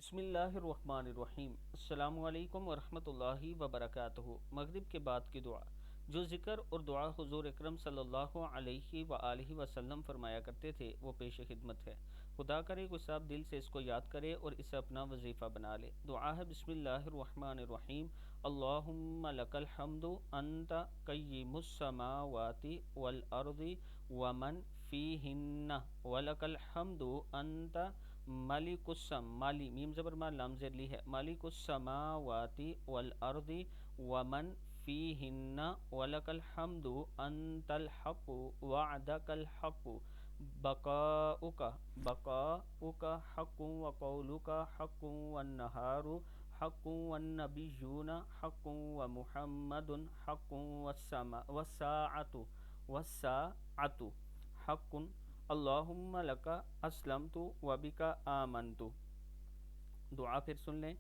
بسم اللہ الرحمن الرحیم۔ السلام علیکم ورحمۃ اللہ وبرکاتہ۔ مغرب کے بعد کی دعا۔ جو ذکر اور دعا حضور اکرم صلی اللہ علیہ وآلہ وسلم فرمایا کرتے تھے وہ پیش خدمت ہے۔ خدا کرے کوئی صاحب دل سے اس کو یاد کرے اور اسے اپنا وظیفہ بنا لے۔ دعا ہے بسم اللہ الرحمن الرحیم۔ اللہم لک الحمد انت قیم السماوات والارض ومن فیہن ولک الحمد انت مالک مالی میم زبر ما لام زیر لی ہے مالک السماوات والارض ومن فیہن ولک الحمد انت الحق وعدک الحق بقاؤک حق وقولک حق والنہار حق والنبیون حق ومحمد حق والساعۃ حق اللہم لک اسلمت وبک آمنت۔ دعا پھر سن لیں۔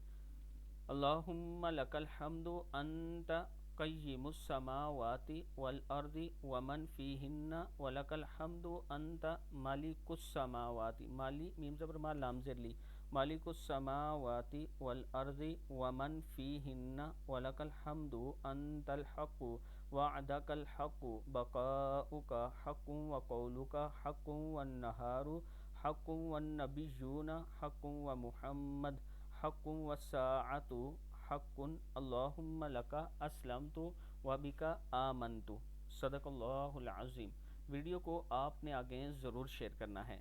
اللہم لک الحمد انت قیم السماوات والارض ومن فیہن ولک الحمد انت مالک السماوات مالی میم زبر ما لام زیر لی مالک السماوات والارض ومن فیہن ولک الحمد انت الحق وعدک الحق بقاؤک حق وقولک حق والنہار حق والنبیون حق ومحمد حق والساعۃ حق اللہم لک اسلمت وبک آمنت۔ صدق اللہ العظیم۔ ویڈیو کو آپ نے آگے ضرور شیئر کرنا ہے۔